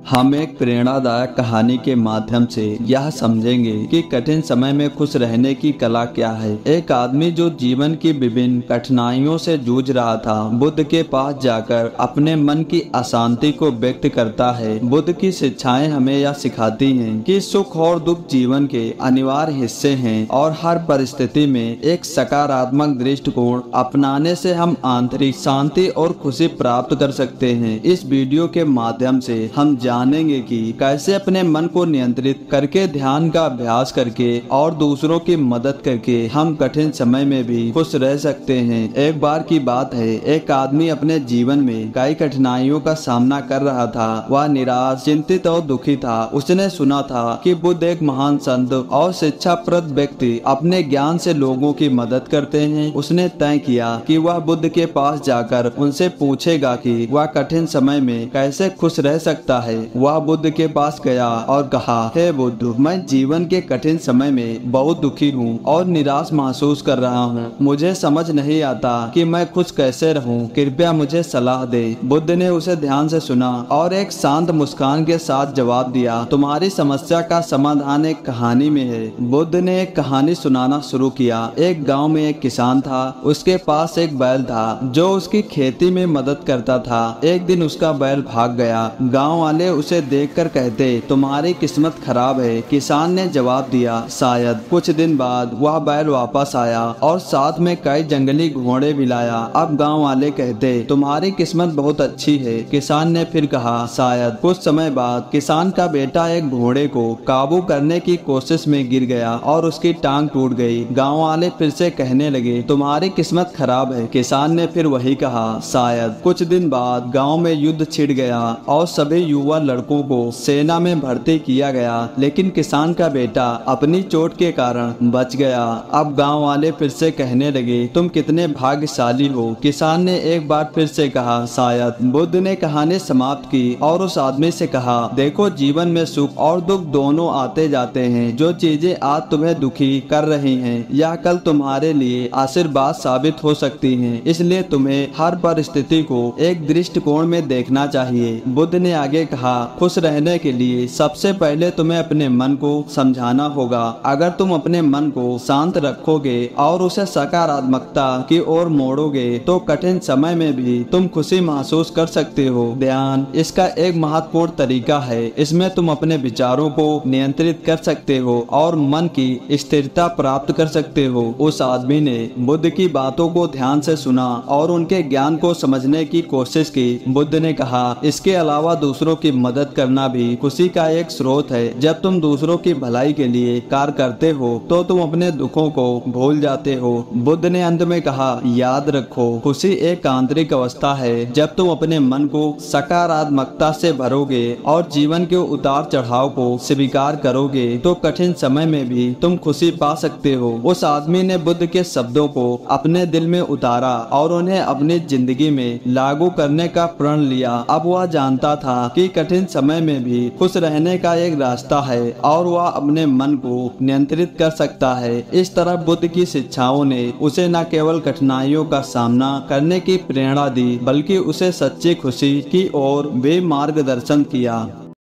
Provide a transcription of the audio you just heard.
हम एक प्रेरणादायक कहानी के माध्यम से यह समझेंगे कि कठिन समय में खुश रहने की कला क्या है। एक आदमी जो जीवन की विभिन्न कठिनाइयों से जूझ रहा था, बुद्ध के पास जाकर अपने मन की अशांति को व्यक्त करता है। बुद्ध की शिक्षाएं हमें यह सिखाती हैं कि सुख और दुख जीवन के अनिवार्य हिस्से हैं और हर परिस्थिति में एक सकारात्मक दृष्टिकोण अपनाने से हम आंतरिक शांति और खुशी प्राप्त कर सकते हैं। इस वीडियो के माध्यम से हम जानेंगे कि कैसे अपने मन को नियंत्रित करके ध्यान का अभ्यास करके और दूसरों की मदद करके हम कठिन समय में भी खुश रह सकते हैं। एक बार की बात है, एक आदमी अपने जीवन में कई कठिनाइयों का सामना कर रहा था। वह निराश, चिंतित और दुखी था। उसने सुना था कि बुद्ध एक महान संत और शिक्षाप्रद व्यक्ति अपने ज्ञान से लोगों की मदद करते हैं। उसने तय किया कि वह बुद्ध के पास जाकर उनसे पूछेगा कि वह कठिन समय में कैसे खुश रह सकता है। वह बुद्ध के पास गया और कहा, हे बुद्ध, मैं जीवन के कठिन समय में बहुत दुखी हूँ और निराश महसूस कर रहा हूँ। मुझे समझ नहीं आता कि मैं खुश कैसे रहूँ। कृपया मुझे सलाह दे। बुद्ध ने उसे ध्यान से सुना और एक शांत मुस्कान के साथ जवाब दिया, तुम्हारी समस्या का समाधान एक कहानी में है। बुद्ध ने एक कहानी सुनाना शुरू किया। एक गाँव में एक किसान था। उसके पास एक बैल था जो उसकी खेती में मदद करता था। एक दिन उसका बैल भाग गया। गाँव वाले उसे देखकर कहते, तुम्हारी किस्मत खराब है। किसान ने जवाब दिया, शायद। कुछ दिन बाद वह बैल वापस आया और साथ में कई जंगली घोड़े भी लाया। अब गांव वाले कहते, तुम्हारी किस्मत बहुत अच्छी है। किसान ने फिर कहा, शायद। कुछ समय बाद किसान का बेटा एक घोड़े को काबू करने की कोशिश में गिर गया और उसकी टांग टूट गई। गाँव वाले फिर से कहने लगे, तुम्हारी किस्मत खराब है। किसान ने फिर वही कहा, शायद। कुछ दिन बाद गाँव में युद्ध छिड़ गया और सभी युवा लड़कों को सेना में भर्ती किया गया, लेकिन किसान का बेटा अपनी चोट के कारण बच गया। अब गांव वाले फिर से कहने लगे, तुम कितने भाग्यशाली हो। किसान ने एक बार फिर से कहा, शायद। बुद्ध ने कहानी समाप्त की और उस आदमी से कहा, देखो, जीवन में सुख और दुख दोनों आते जाते हैं। जो चीजें आज तुम्हें दुखी कर रही हैं, यह कल तुम्हारे लिए आशीर्वाद साबित हो सकती हैं। इसलिए तुम्हें हर परिस्थिति को एक दृष्टिकोण में देखना चाहिए। बुद्ध ने आगे कहा, खुश रहने के लिए सबसे पहले तुम्हें अपने मन को समझाना होगा। अगर तुम अपने मन को शांत रखोगे और उसे सकारात्मकता की ओर मोड़ोगे तो कठिन समय में भी तुम खुशी महसूस कर सकते हो। ध्यान इसका एक महत्वपूर्ण तरीका है। इसमें तुम अपने विचारों को नियंत्रित कर सकते हो और मन की स्थिरता प्राप्त कर सकते हो। उस आदमी ने बुद्ध की बातों को ध्यान से सुना और उनके ज्ञान को समझने की कोशिश की। बुद्ध ने कहा, इसके अलावा दूसरों की मदद करना भी खुशी का एक स्रोत है। जब तुम दूसरों की भलाई के लिए कार्य करते हो तो तुम अपने दुखों को भूल जाते हो। बुद्ध ने अंत में कहा, याद रखो, खुशी एक आंतरिक अवस्था है। जब तुम अपने मन को सकारात्मकता से भरोगे और जीवन के उतार चढ़ाव को स्वीकार करोगे तो कठिन समय में भी तुम खुशी पा सकते हो। उस आदमी ने बुद्ध के शब्दों को अपने दिल में उतारा और उन्हें अपनी जिंदगी में लागू करने का प्रण लिया। अब वह जानता था कि कठिन समय में भी खुश रहने का एक रास्ता है और वह अपने मन को नियंत्रित कर सकता है। इस तरह बुद्ध की शिक्षाओं ने उसे न केवल कठिनाइयों का सामना करने की प्रेरणा दी, बल्कि उसे सच्ची खुशी की ओर भी मार्गदर्शन किया।